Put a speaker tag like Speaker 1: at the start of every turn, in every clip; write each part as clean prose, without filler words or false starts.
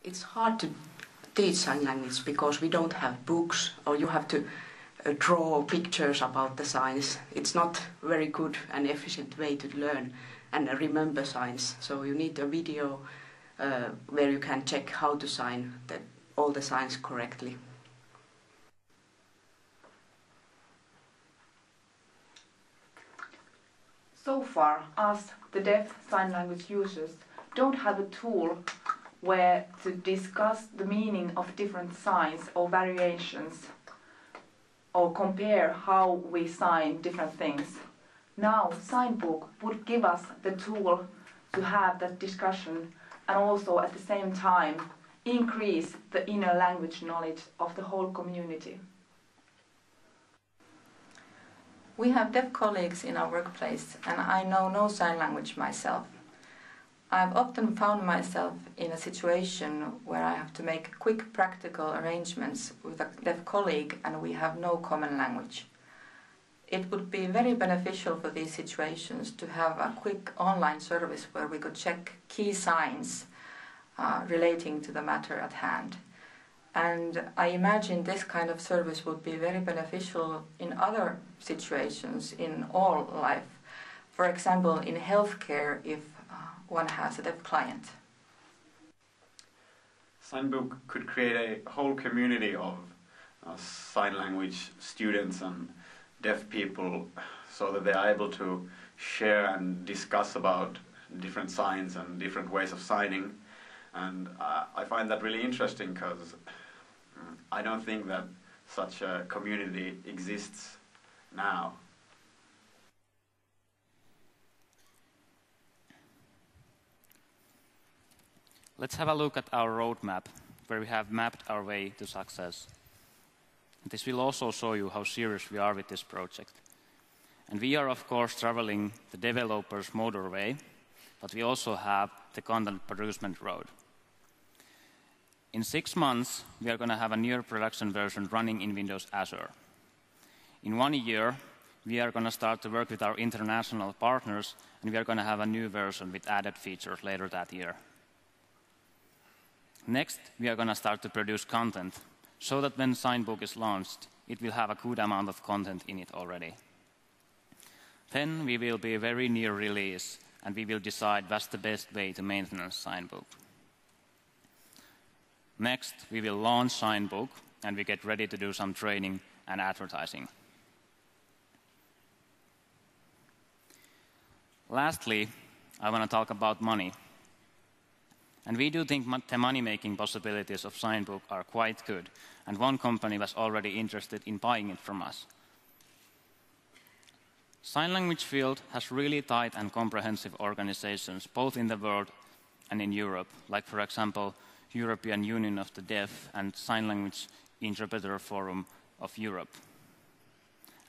Speaker 1: It's hard to teach sign language because we don't have books, or you have to draw pictures about the signs. It's not very good and efficient way to learn and remember signs. So you need a video where you can check how to sign all the signs correctly.
Speaker 2: So far, us, the deaf sign language users, don't have a tool where to discuss the meaning of different signs or variations or compare how we sign different things. Now, Signbook would give us the tool to have that discussion and also at the same time increase the inner language knowledge of the whole community.
Speaker 3: We have deaf colleagues in our workplace, and I know no sign language myself. I've often found myself in a situation where I have to make quick practical arrangements with a deaf colleague and we have no common language. It would be very beneficial for these situations to have a quick online service where we could check key signs relating to the matter at hand. And I imagine this kind of service would be very beneficial in other situations in all life. For example, in healthcare, if one has a deaf client.
Speaker 4: Signbook could create a whole community of sign language students and deaf people so that they are able to share and discuss about different signs and different ways of signing. And I find that really interesting because I don't think that such a community exists now.
Speaker 5: Let's have a look at our roadmap, where we have mapped our way to success. This will also show you how serious we are with this project. And we are, of course, traveling the developer's motorway, but we also have the content producement road. In 6 months, we are going to have a near production version running in Windows Azure. In 1 year, we are going to start to work with our international partners, and we are going to have a new version with added features later that year. Next, we are going to start to produce content, so that when Signbook is launched, it will have a good amount of content in it already. Then we will be very near release, and we will decide what's the best way to maintain Signbook. Next, we will launch Signbook, and we get ready to do some training and advertising. Lastly, I want to talk about money. And we do think the money-making possibilities of Signbook are quite good, and one company was already interested in buying it from us. Sign language field has really tight and comprehensive organizations, both in the world and in Europe, like, for example, European Union of the Deaf and Sign Language Interpreter Forum of Europe.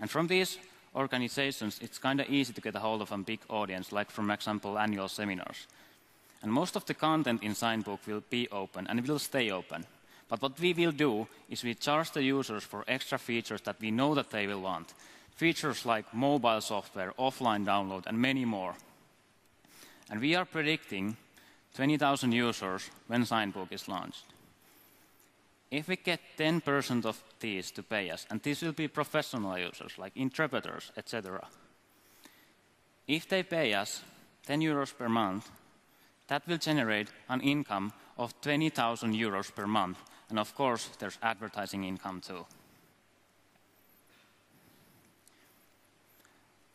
Speaker 5: And from these organizations, it's kind of easy to get a hold of a big audience, like, for example, annual seminars. And most of the content in Signbook will be open and will stay open. But what we will do is we charge the users for extra features that we know that they will want. Features like mobile software, offline download, and many more. And we are predicting 20,000 users when Signbook is launched. If we get 10% of these to pay us, and these will be professional users like interpreters, etc. If they pay us 10 euros per month, that will generate an income of 20,000 euros per month. And of course, there's advertising income too.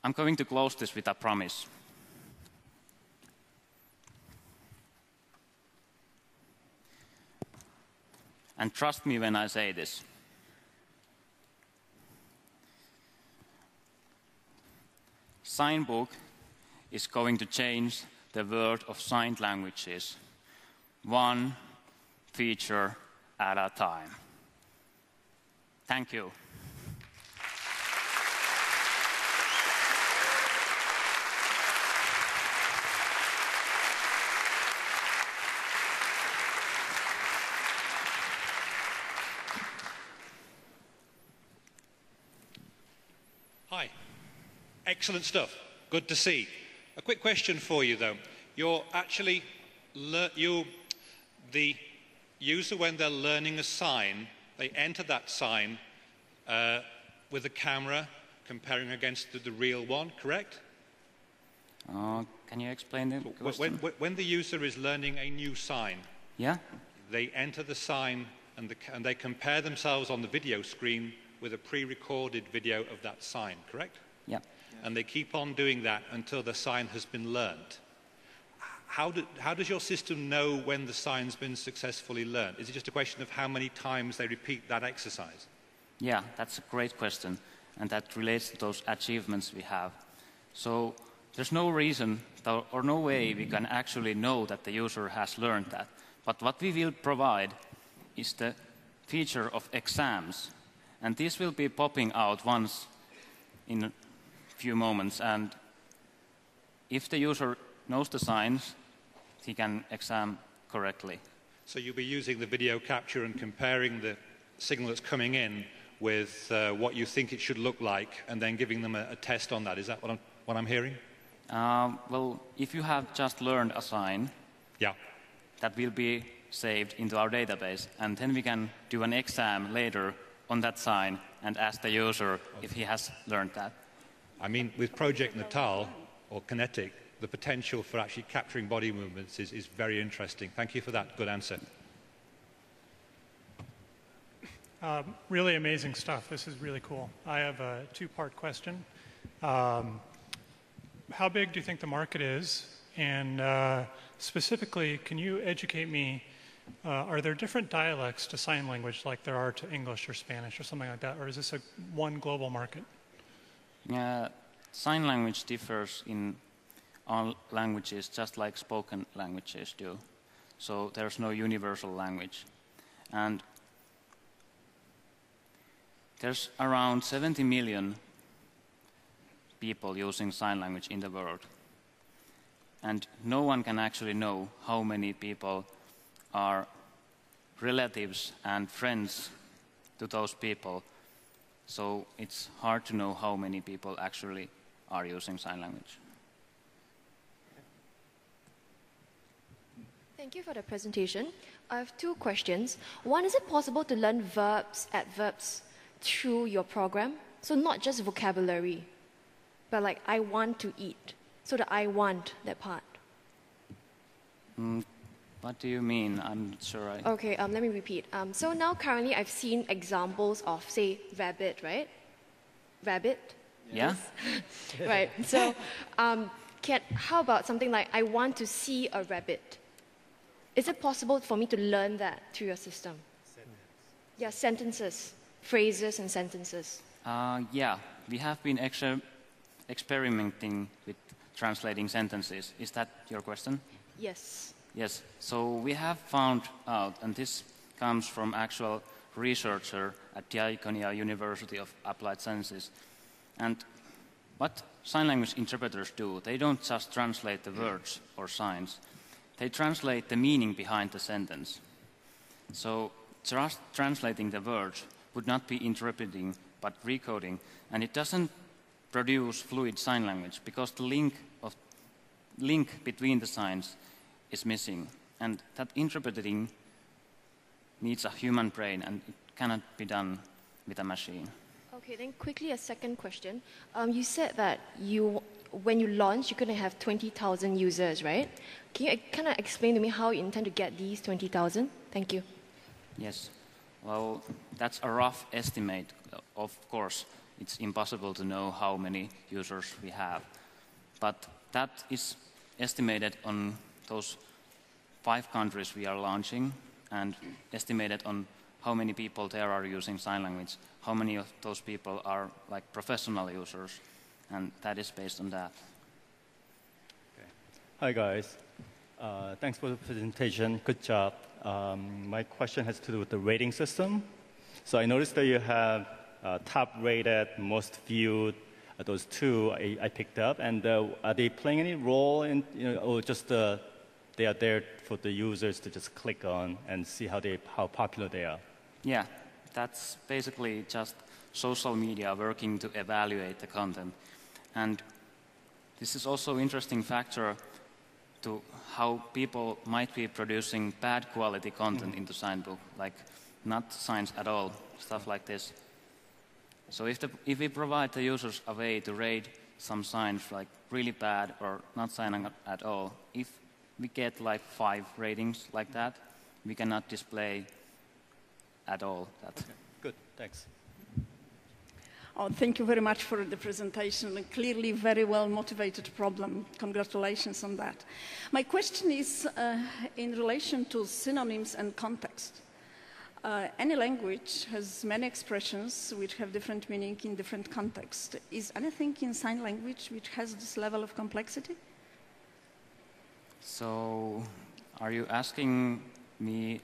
Speaker 5: I'm going to close this with a promise. And trust me when I say this. Signbook is going to change the world of signed languages, one feature at a time. Thank you.
Speaker 6: Hi. Excellent stuff. Good to see. A quick question for you, though. You're actually the user, when they're learning a sign, they enter that sign with a camera comparing against the real one, correct?
Speaker 5: Can you explain the question?
Speaker 6: When the user is learning a new sign,
Speaker 5: Yeah?
Speaker 6: they enter the sign and they compare themselves on the video screen with a pre-recorded video of that sign, correct?
Speaker 5: Yeah.
Speaker 6: And they keep on doing that until the sign has been learned. How does your system know when the sign's been successfully learned? Is it just a question of how many times they repeat that exercise?
Speaker 5: Yeah, that's a great question, and that relates to those achievements we have. So there's no reason or no way we can actually know that the user has learned that. But what we will provide is the feature of exams, and this will be popping out once in a few moments, and if the user knows the signs, he can exam correctly.
Speaker 6: So you'll be using the video capture and comparing the signal that's coming in with what you think it should look like, and then giving them a test on that. Is that what I'm hearing?
Speaker 5: Well, if you have just learned a sign,
Speaker 6: Yeah.
Speaker 5: that will be saved into our database, and then we can do an exam later on that sign and ask the user if he has learned that.
Speaker 6: I mean, with Project Natal, or Kinetic, the potential for actually capturing body movements is very interesting. Thank you for that good answer.
Speaker 7: Really amazing stuff. This is really cool. I have a two-part question. How big do you think the market is? And specifically, can you educate me, are there different dialects to sign language like there are to English or Spanish or something like that? Or is this one global market?
Speaker 5: Sign language differs in all languages just like spoken languages do. So there's no universal language. And there's around 70 million people using sign language in the world. And no one can actually know how many people are relatives and friends to those people. So it's hard to know how many people actually are using sign language.
Speaker 8: Thank you for the presentation. I have two questions. One, is it possible to learn verbs, adverbs through your program? So not just vocabulary, but like I want to eat. So the I want, that part.
Speaker 5: What do you mean? I'm not sure I...
Speaker 8: Okay, let me repeat. So now currently I've seen examples of, say, rabbit, right? Rabbit?
Speaker 5: Yeah?
Speaker 8: Right. So how about something like I want to see a rabbit? Is it possible for me to learn that through your system? Yeah, sentences, phrases and sentences.
Speaker 5: Yeah, we have been experimenting with translating sentences. Is that your question?
Speaker 8: Yes.
Speaker 5: Yes. So we have found out, and this comes from actual researcher at Diakonia University of Applied Sciences. And what sign language interpreters do, they don't just translate the words or signs. They translate the meaning behind the sentence. So just translating the words would not be interpreting, but recoding. And it doesn't produce fluid sign language because the link between the signs is missing. And that interpreting needs a human brain, and it cannot be done with a machine.
Speaker 8: Okay, then quickly a second question. You said that when you launch, you're going to have 20,000 users, right? Can you kind of explain to me how you intend to get these 20,000? Thank you.
Speaker 5: Yes. Well, that's a rough estimate. Of course, it's impossible to know how many users we have. But that is estimated on those 5 countries we are launching, and estimated on how many people there are using sign language, how many of those people are like professional users, and that is based on that.
Speaker 9: Okay. Hi guys, thanks for the presentation, good job. My question has to do with the rating system. So I noticed that you have top rated, most viewed, those two I picked up, and are they playing any role in, or just they are there for the users to just click on and see how popular they are?
Speaker 5: Yeah, that's basically just social media working to evaluate the content. And this is also an interesting factor to how people might be producing bad quality content into Signbook, like not signs at all, stuff like this. So if we provide the users a way to rate some signs like really bad or not signing at all, if we get like 5 ratings like that, we cannot display at all that.
Speaker 9: Okay. Good, thanks.
Speaker 10: Oh, thank you very much for the presentation. A clearly very well motivated problem. Congratulations on that. My question is in relation to synonyms and context. Any language has many expressions which have different meaning in different contexts. Is anything in sign language which has this level of complexity?
Speaker 5: So, are you asking me,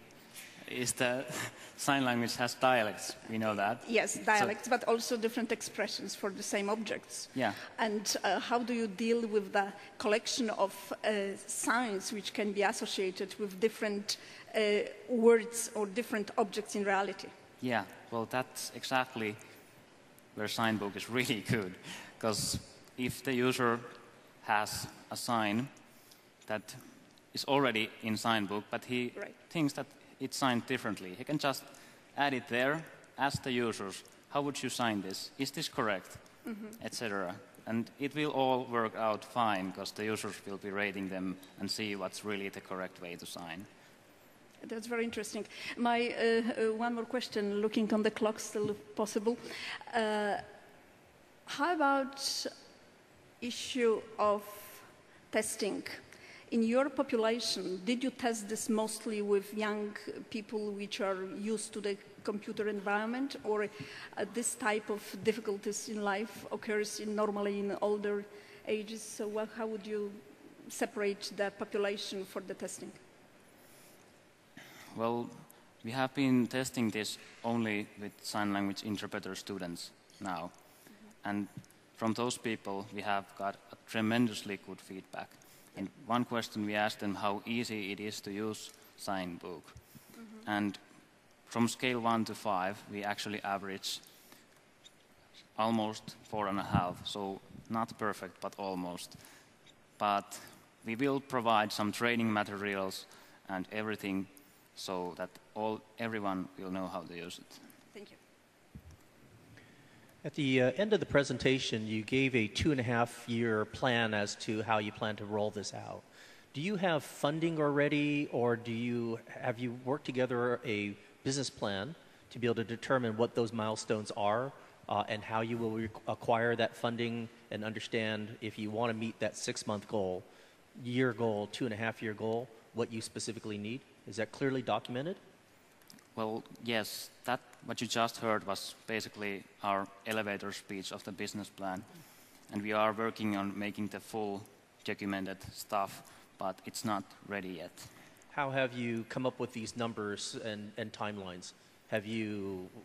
Speaker 5: is that sign language has dialects? We know that.
Speaker 10: Yes, dialects, but also different expressions for the same objects.
Speaker 5: Yeah.
Speaker 10: And how do you deal with the collection of signs which can be associated with different words or different objects in reality?
Speaker 5: Yeah, well, that's exactly where Signbook is really good. Because if the user has a sign that is already in Signbook, but he thinks that it's signed differently, he can just add it there, ask the users, how would you sign this? Is this correct? Etc. And it will all work out fine, because the users will be rating them and see what's really the correct way to sign.
Speaker 10: That's very interesting. My one more question, looking on the clock, still if possible. How about issue of testing? In your population, did you test this mostly with young people which are used to the computer environment, or this type of difficulties in life occurs normally in older ages? So how would you separate the population for the testing?
Speaker 5: Well, we have been testing this only with sign language interpreter students now. And from those people, we have got a tremendously good feedback. And one question we asked them how easy it is to use Signbook. And from scale 1 to 5, we actually average almost 4.5, so not perfect, but almost. But we will provide some training materials and everything so that everyone will know how to use it.
Speaker 10: Thank you.
Speaker 11: At the end of the presentation, you gave a 2.5-year plan as to how you plan to roll this out. Do you have funding already, or have you worked together a business plan to be able to determine what those milestones are and how you will acquire that funding and understand if you want to meet that 6-month goal, year goal, 2.5-year goal, what you specifically need? Is that clearly documented?
Speaker 5: Well, yes, what you just heard was basically our elevator speech of the business plan. And we are working on making the full documented stuff, but it's not ready yet.
Speaker 11: How have you come up with these numbers and timelines?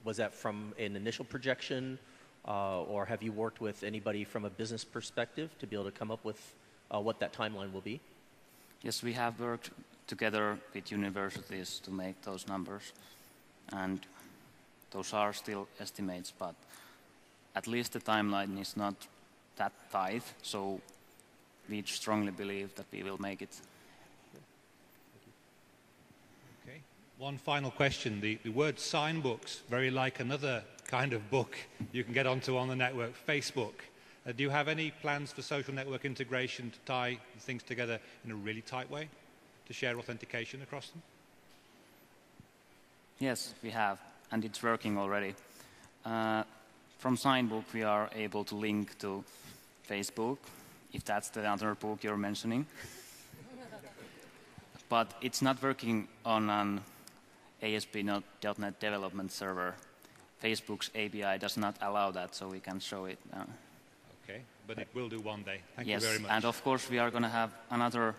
Speaker 11: Was that from an initial projection, or have you worked with anybody from a business perspective to be able to come up with what that timeline will be?
Speaker 5: Yes, we have worked together with universities to make those numbers. And those are still estimates, but at least the timeline is not that tight, so we strongly believe that we will make it.
Speaker 6: Okay. One final question. The word Signbook's very like another kind of book you can get onto on the network, Facebook. Do you have any plans for social network integration to tie things together in a really tight way, to share authentication across them?
Speaker 5: Yes, we have, and it's working already. From Signbook, we are able to link to Facebook, if that's the other book you're mentioning. But it's not working on an ASP.NET development server. Facebook's API does not allow that, so we can show it now.
Speaker 6: Okay, but it will do one day. Thank
Speaker 5: you
Speaker 6: very much.
Speaker 5: And of course we are going to have another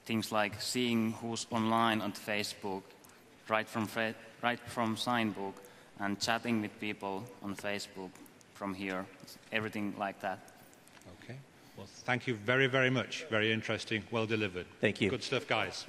Speaker 5: things like seeing who's online on Facebook, right from Signbook, and chatting with people on Facebook from here, everything like that.
Speaker 6: Okay. Well, thank you very, very much. Very interesting. Well delivered.
Speaker 11: Thank you.
Speaker 6: Good stuff, guys.